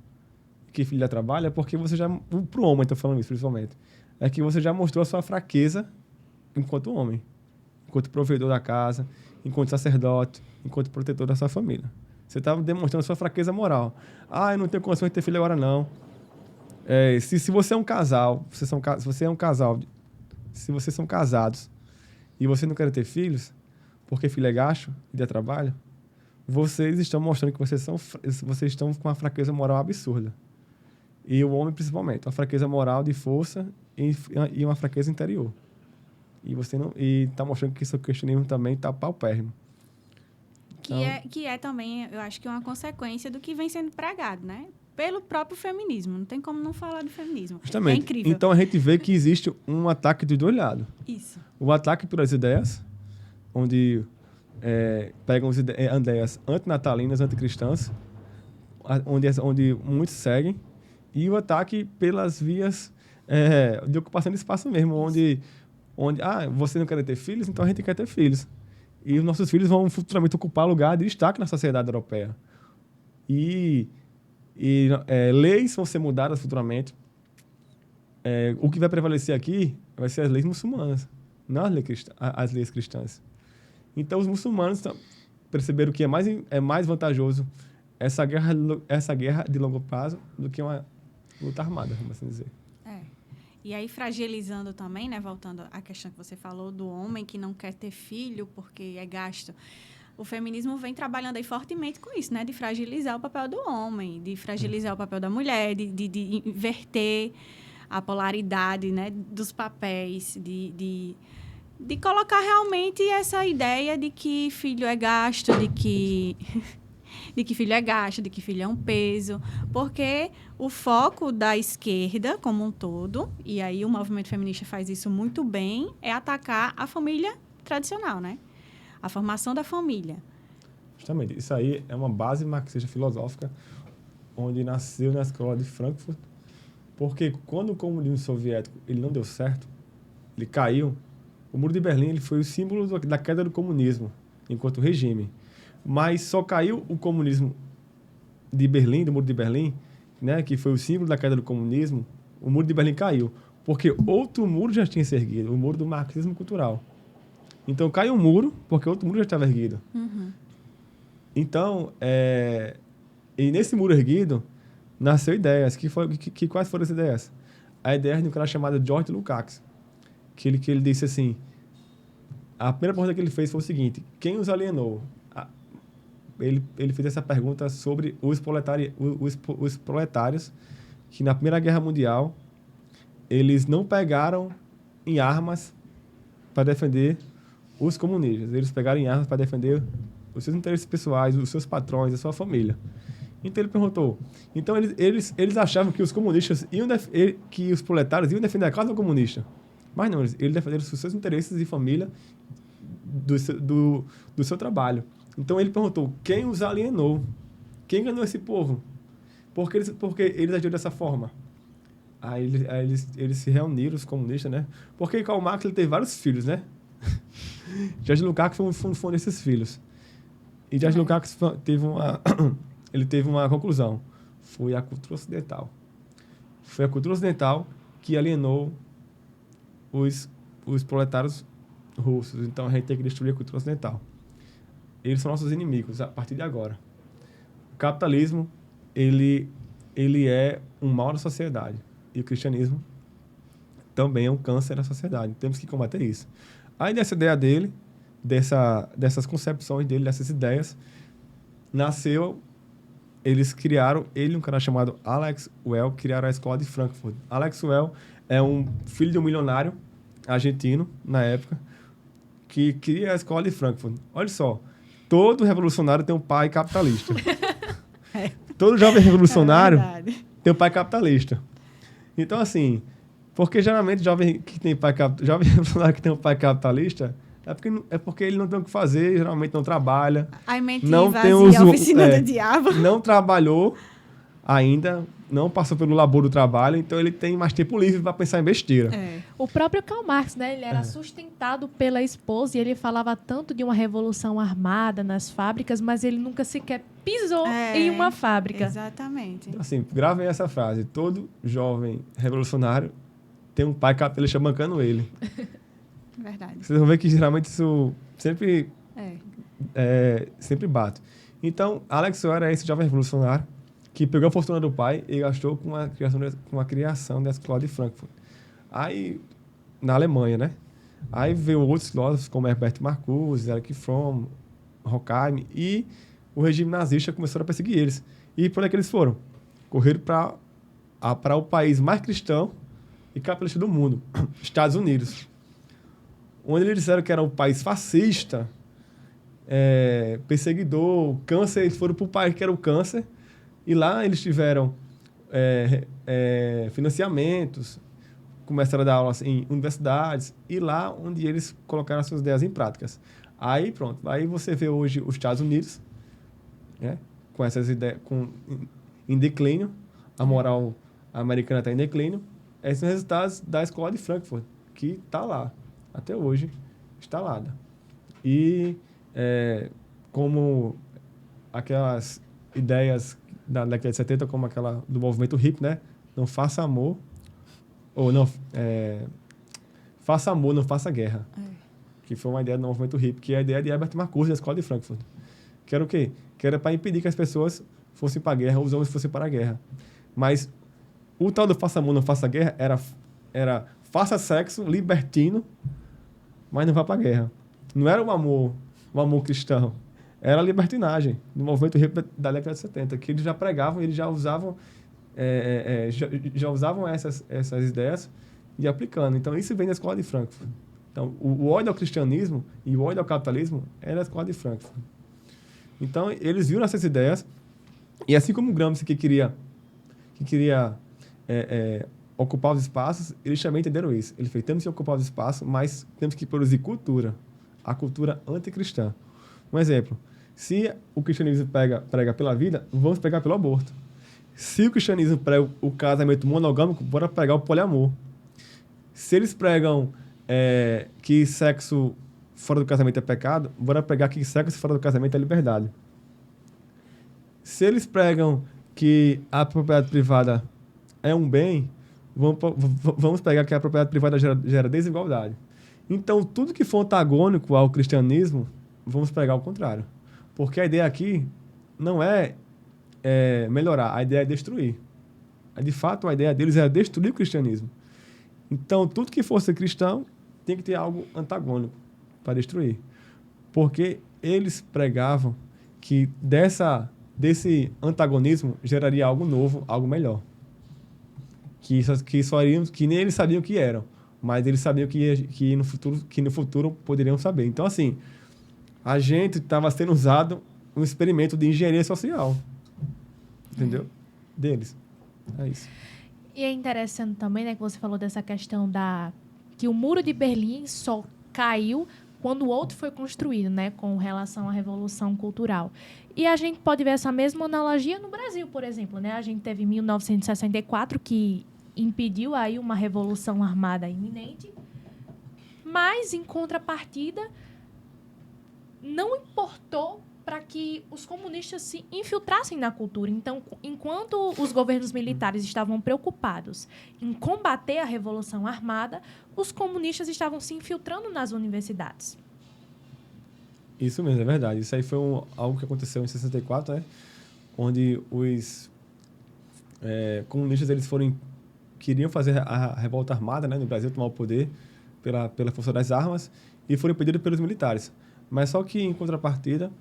que filho dá trabalho, é porque você já... Para o homem, estou falando isso, principalmente. É que você já mostrou a sua fraqueza enquanto homem. Enquanto provedor da casa, enquanto sacerdote, enquanto protetor da sua família. Você está demonstrando a sua fraqueza moral. Eu não tenho condições de ter filho agora, não. Se você é um casal, se vocês são casados e você não quer ter filhos, porque filho é gasto e dá trabalho, vocês estão mostrando que vocês estão com uma fraqueza moral absurda. E o homem, principalmente, uma fraqueza moral de força e uma fraqueza interior. E você não... E está mostrando que seu cristianismo também está paupérrimo. Então, Que é também, eu acho que uma consequência do que vem sendo pregado, né? Pelo próprio feminismo. Não tem como não falar do feminismo. justamente. É incrível. Então, a gente vê que existe um ataque de dois lados. Isso. O ataque pelas ideias, onde pegam as ideias antinatalinas, anticristãs, onde muitos seguem, e o ataque pelas vias de ocupação de espaço mesmo, onde você não quer ter filhos, então a gente quer ter filhos. E os nossos filhos vão futuramente ocupar lugar de destaque na sociedade europeia. E leis vão ser mudadas futuramente. O que vai prevalecer aqui vai ser as leis muçulmanas, não as leis cristãs. Então, os muçulmanos perceberam que é mais vantajoso essa guerra de longo prazo do que uma luta armada, vamos assim dizer. E aí, fragilizando também, né? Voltando à questão que você falou do homem que não quer ter filho porque é gasto. O feminismo vem trabalhando aí fortemente com isso, né? De fragilizar o papel do homem, de fragilizar o papel da mulher, de inverter a polaridade, né? Dos papéis, de colocar realmente essa ideia de que filho é gasto, de que filho é gasto, de que filho é um peso, porque o foco da esquerda como um todo, e aí o movimento feminista faz isso muito bem, é atacar a família tradicional, né? A formação da família. Justamente. Isso aí é uma base marxista filosófica, onde nasceu na escola de Frankfurt, porque quando o comunismo soviético ele não deu certo, ele caiu, o Muro de Berlim ele foi o símbolo da queda do comunismo, enquanto regime. Mas só caiu o comunismo de Berlim, do Muro de Berlim, né, que foi o símbolo da queda do comunismo, o Muro de Berlim caiu, porque outro muro já tinha se erguido, o muro do marxismo cultural. Então, caiu um muro, porque outro muro já estava erguido. Uhum. Então, e nesse muro erguido, nasceu ideias. Quais foram as ideias? A ideia de um cara chamado George Lukács, que ele disse assim, a primeira pergunta que ele fez foi o seguinte, quem os alienou? Ele fez essa pergunta sobre os proletários que na Primeira Guerra Mundial eles não pegaram em armas para defender os comunistas. Eles pegaram em armas para defender os seus interesses pessoais, os seus patrões, a sua família. Então ele perguntou. Então eles achavam que os comunistas que os proletários iam defender a causa comunista. Mas não, eles defenderam os seus interesses de família do seu trabalho. Então ele perguntou, quem os alienou? Quem enganou esse povo? Porque eles agiram dessa forma. Aí eles se reuniram, os comunistas, né? Porque Karl Marx ele teve vários filhos, né? George Lukács foi um desses filhos. E George Lukács teve uma conclusão. Foi a cultura ocidental. Foi a cultura ocidental que alienou os proletários russos. Então a gente tem que destruir a cultura ocidental. Eles são nossos inimigos a partir de agora. O capitalismo, ele é um mal da sociedade. E o cristianismo também é um câncer da sociedade. Temos que combater isso. Aí dessa ideia dele, dessas concepções dele, dessas ideias, nasceu... Eles criaram, um cara chamado Alex Well, criaram a escola de Frankfurt. Alex Well é um filho de um milionário argentino, na época, que cria a escola de Frankfurt. Olha só, todo revolucionário tem um pai capitalista. Todo jovem revolucionário tem um pai capitalista. Então, assim, porque geralmente jovem revolucionário que tem um pai capitalista é porque ele não tem o que fazer, geralmente não trabalha. A mente não vazia, a oficina do diabo. Não trabalhou ainda não passou pelo labor do trabalho, então ele tem mais tempo livre para pensar em besteira. O próprio Karl Marx, né? Ele era sustentado pela esposa e ele falava tanto de uma revolução armada nas fábricas, mas ele nunca sequer pisou em uma fábrica. Exatamente. Então, assim, gravem essa frase. Todo jovem revolucionário tem um pai capitalista bancando ele. Verdade. Vocês vão ver que geralmente isso sempre bate. Então, Alex Sowell era esse jovem revolucionário que pegou a fortuna do pai e gastou com a criação da escola de Frankfurt. Aí, na Alemanha, né? Aí veio outros filósofos como Herbert Marcuse, Erich Fromm, Horkheim, e o regime nazista começou a perseguir eles. E por onde é que eles foram? Correram para o país mais cristão e capitalista do mundo, Estados Unidos. Onde eles disseram que era um país fascista, perseguidor, câncer, eles foram para o país que era o câncer, e lá eles tiveram financiamentos, começaram a dar aulas em universidades, e lá onde eles colocaram as suas ideias em práticas. Aí, pronto. Aí você vê hoje os Estados Unidos, né, com essas ideias em declínio, a moral americana está em declínio. Esses são os resultados da escola de Frankfurt, que está lá, até hoje, instalada. E como aquelas ideias da década de 70, como aquela do movimento hippie, né? Não faça amor, ou não... faça amor, não faça guerra. Que foi uma ideia do movimento hippie, que é a ideia de Herbert Marcuse, da escola de Frankfurt. Que era o quê? Que era para impedir que as pessoas fossem para a guerra, os homens fossem para a guerra. Mas o tal do faça amor, não faça guerra era faça sexo libertino, mas não vá para a guerra. Não era o amor cristão. Era a libertinagem do movimento hippie da década de 70, que eles já pregavam, eles já usavam essas ideias e aplicando. Então, isso vem da escola de Frankfurt. Então, o ódio ao cristianismo e o ódio ao capitalismo era da escola de Frankfurt. Então, eles viram essas ideias, e assim como o Gramsci que queria ocupar os espaços, eles também entenderam isso. Ele fez, temos que ocupar os espaços, mas temos que produzir cultura, a cultura anticristã. Um exemplo, se o cristianismo prega pela vida, vamos pregar pelo aborto. Se o cristianismo prega o casamento monogâmico, bora pregar o poliamor. Se eles pregam que sexo fora do casamento é pecado, bora pregar que sexo fora do casamento é liberdade. Se eles pregam que a propriedade privada é um bem, vamos pregar que a propriedade privada gera desigualdade. Então, tudo que for antagônico ao cristianismo, vamos pregar o contrário. Porque a ideia aqui não é melhorar, a ideia é destruir. De fato, a ideia deles era destruir o cristianismo. Então, tudo que fosse cristão tem que ter algo antagônico para destruir. Porque eles pregavam que desse antagonismo geraria algo novo, algo melhor. Que nem eles sabiam o que eram, mas eles sabiam que no futuro poderiam saber. Então, assim, a gente estava sendo usado um experimento de engenharia social. Entendeu? Deles. É isso. E é interessante também, né, que você falou dessa questão que o Muro de Berlim só caiu quando o outro foi construído, né, com relação à Revolução Cultural. E a gente pode ver essa mesma analogia no Brasil, por exemplo, né? A gente teve 1964, que impediu aí uma revolução armada iminente, mas, em contrapartida, não importou para que os comunistas se infiltrassem na cultura. Então, enquanto os governos militares estavam preocupados em combater a Revolução Armada, os comunistas estavam se infiltrando nas universidades. Isso mesmo, é verdade. Isso aí foi algo que aconteceu em 64, né? Onde os comunistas queriam fazer a revolta armada, né, no Brasil, tomar o poder pela força das armas, e foram impedidos pelos militares. Mas só que, em contrapartida,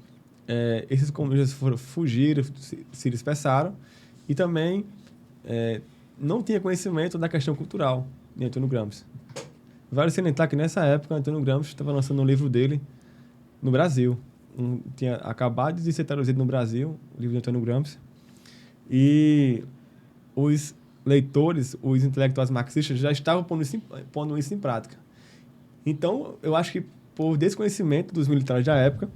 esses comunistas fugiram, se dispersaram, e também não tinha conhecimento da questão cultural de Antônio Gramsci. Vale salientar que, nessa época, Antônio Gramsci estava lançando um livro dele no Brasil. Tinha acabado de ser traduzido no Brasil, o livro de Antônio Gramsci, e os leitores, os intelectuais marxistas, já estavam pondo isso em prática. Então, eu acho que, por desconhecimento dos militares da época,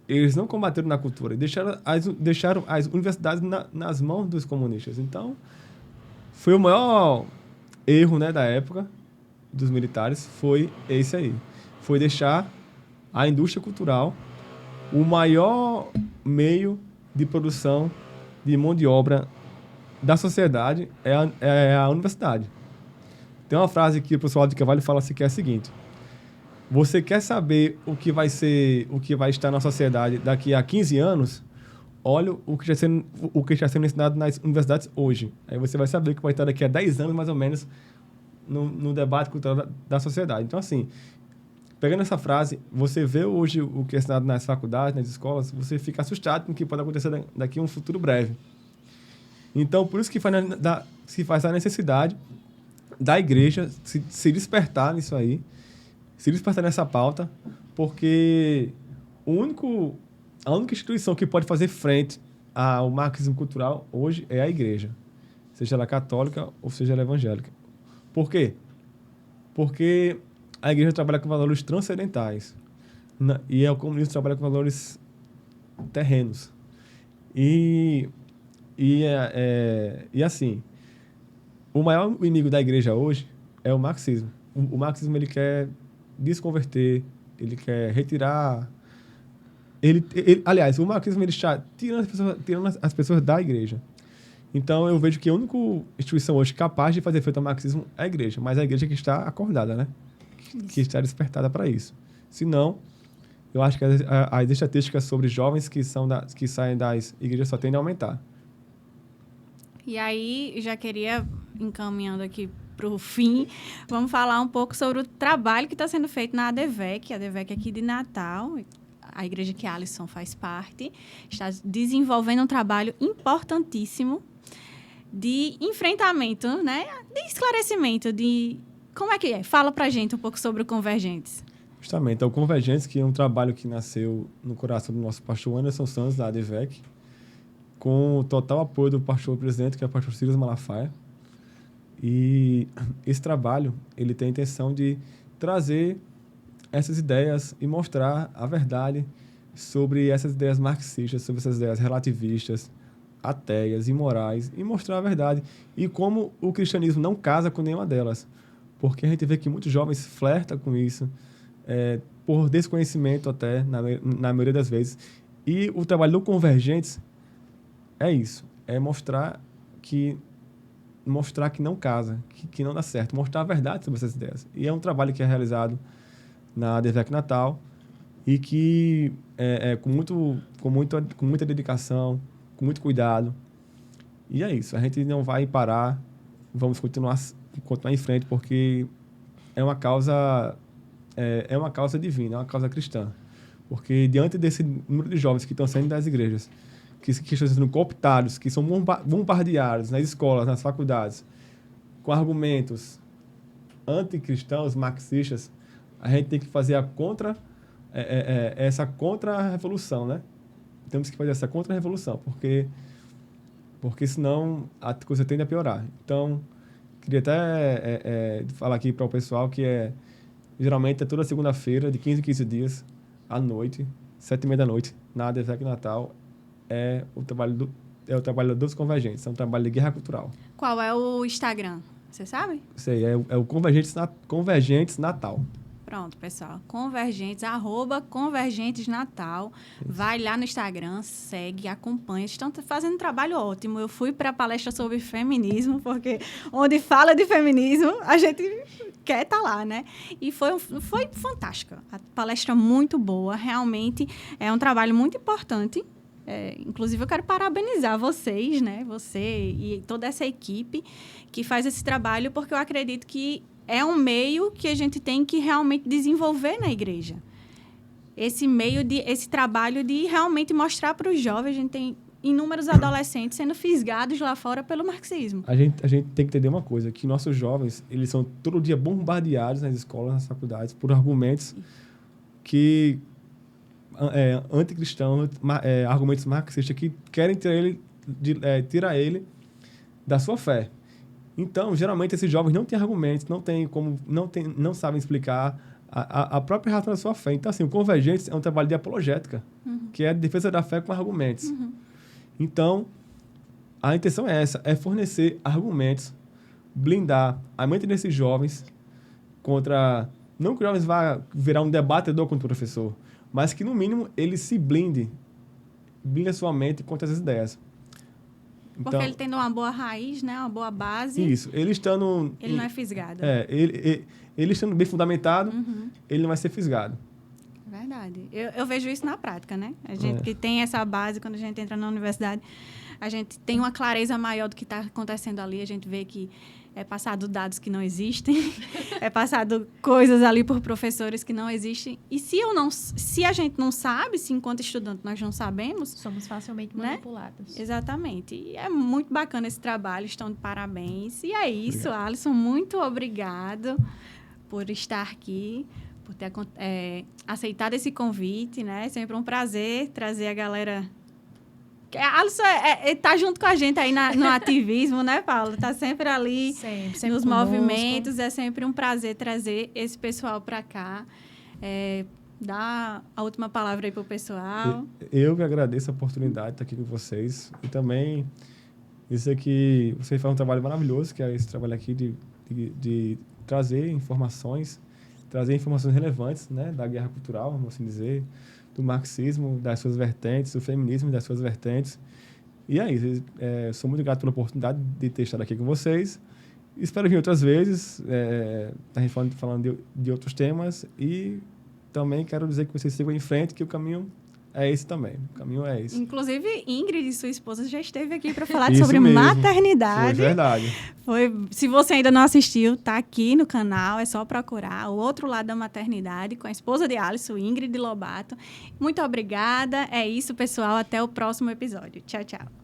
eles não combateram na cultura, deixaram as universidades nas mãos dos comunistas. Então, foi o maior erro, né, da época dos militares, foi esse aí. Foi deixar a indústria cultural o maior meio de produção de mão de obra da sociedade é a universidade. Tem uma frase que o professor Aldo de Carvalho fala assim, que é a seguinte: você quer saber o que vai estar na sociedade daqui a 15 anos? Olha o que está sendo ensinado nas universidades hoje. Aí você vai saber o que vai estar daqui a 10 anos, mais ou menos, no debate cultural da sociedade. Então, assim, pegando essa frase, você vê hoje o que é ensinado nas faculdades, nas escolas, você fica assustado com o que pode acontecer daqui a um futuro breve. Então, por isso que se faz a necessidade da igreja se despertar nisso aí, se despertar nessa pauta, porque a única instituição que pode fazer frente ao marxismo cultural hoje é a igreja, seja ela católica ou seja ela evangélica. Por quê? Porque a igreja trabalha com valores transcendentais e o comunismo trabalha com valores terrenos. E assim, o maior inimigo da igreja hoje é o marxismo. O marxismo, ele quer desconverter, ele quer retirar... aliás, o marxismo, ele está tirando as pessoas da igreja. Então, eu vejo que a única instituição hoje capaz de fazer frente ao marxismo é a igreja, mas a igreja que está acordada, né? Que está despertada para isso. Se não, eu acho que as estatísticas sobre jovens que saem das igrejas só tendem a aumentar. E aí, já queria, encaminhando aqui para o fim, vamos falar um pouco sobre o trabalho que está sendo feito na ADVEC, aqui de Natal, a igreja que a Alisson faz parte, está desenvolvendo um trabalho importantíssimo de enfrentamento, né? De esclarecimento, de... Como é que é? Fala pra gente um pouco sobre o Convergentes. Justamente, o Convergentes, que é um trabalho que nasceu no coração do nosso pastor Anderson Santos, da ADVEC, com o total apoio do pastor presidente, que é o pastor Silas Malafaia. E esse trabalho, ele tem a intenção de trazer essas ideias e mostrar a verdade sobre essas ideias marxistas, sobre essas ideias relativistas, ateias, imorais, e mostrar a verdade. E como o cristianismo não casa com nenhuma delas. Porque a gente vê que muitos jovens flertam com isso, por desconhecimento até, na maioria das vezes. E o trabalho do Convergentes é isso, é mostrar que não casa, que não dá certo, mostrar a verdade sobre essas ideias. E é um trabalho que é realizado na ADVEC Natal e que com muita dedicação, com muito cuidado. E é isso, a gente não vai parar, vamos continuar em frente, porque é uma causa divina, é uma causa cristã. Porque diante desse número de jovens que estão saindo das igrejas, que estão sendo cooptados, que são bombardeados nas escolas, nas faculdades, com argumentos anticristãos, marxistas, a gente tem que fazer essa contra-revolução, né? Temos que fazer essa contra-revolução, porque senão a coisa tende a piorar. Então, queria até falar aqui para o pessoal que geralmente é toda segunda-feira, de 15 em 15 dias, à noite, 7h30 da noite, na ADVEC Natal, é o trabalho dos Convergentes, é um trabalho de guerra cultural. Qual é o Instagram? Você sabe? Sei, é o Convergentes Natal. Pronto, pessoal. Convergentes, @Convergentes Natal. Vai lá no Instagram, segue, acompanha. Estão fazendo um trabalho ótimo. Eu fui para a palestra sobre feminismo, porque onde fala de feminismo, a gente quer estar lá, né? E foi fantástica. A palestra muito boa. Realmente é um trabalho muito importante. Inclusive, eu quero parabenizar vocês, né? Você e toda essa equipe que faz esse trabalho, porque eu acredito que é um meio que a gente tem que realmente desenvolver na igreja. Esse trabalho de realmente mostrar para os jovens. A gente tem inúmeros adolescentes sendo fisgados lá fora pelo marxismo. A gente tem que entender uma coisa, que nossos jovens, eles são todo dia bombardeados nas escolas, nas faculdades, por argumentos que... anticristãos, argumentos marxistas que querem tirar ele da sua fé. Então, geralmente, esses jovens não têm argumentos, não sabem explicar a própria razão da sua fé. Então, assim, o Convergentes é um trabalho de apologética. Uhum. que é a defesa da fé com argumentos. Então, a intenção é essa, é fornecer argumentos, blindar a mente desses jovens contra... Não que os jovens vá virar um debatedor contra o professor, mas que, no mínimo, ele se blinde a sua mente contra essas ideias. Então, Porque ele tendo uma boa raiz, né? Uma boa base. Isso. Ele estando... Ele não é fisgado. Ele estando bem fundamentado, ele não vai ser fisgado. Verdade. Eu vejo isso na prática, né? A gente que tem essa base, quando a gente entra na universidade, a gente tem uma clareza maior do que está acontecendo ali. A gente vê que é passado dados que não existem, é passado coisas ali por professores que não existem. E se a gente não sabe, se enquanto estudante nós não sabemos... Somos facilmente né? manipulados. Exatamente. E é muito bacana esse trabalho, estão de parabéns. E é isso, obrigado. Alisson, muito obrigado por estar aqui, por ter aceitado esse convite, né? Sempre um prazer trazer a galera... A Alisson tá junto com a gente aí no ativismo, né, Paulo? Tá sempre ali sempre nos conosco. Movimentos. É sempre um prazer trazer esse pessoal para cá. Dá a última palavra aí pro pessoal. Eu que agradeço a oportunidade de estar aqui com vocês. E também dizer que vocês fazem um trabalho maravilhoso, que é esse trabalho aqui de trazer informações relevantes, né, da guerra cultural, vamos assim dizer, do marxismo, das suas vertentes, do feminismo, das suas vertentes. E é isso. Sou muito grato pela oportunidade de ter estado aqui com vocês. Espero vir outras vezes, a gente falando de outros temas. E também quero dizer que vocês sigam em frente, que o caminho é esse também. O caminho é esse. Inclusive, Ingrid, sua esposa, já esteve aqui para falar Isso sobre mesmo. maternidade. Foi verdade. Se você ainda não assistiu, tá aqui no canal, é só procurar O Outro Lado da Maternidade, com a esposa de Alisson, Ingrid Lobato. Muito obrigada. É isso, pessoal. Até o próximo episódio. Tchau, tchau.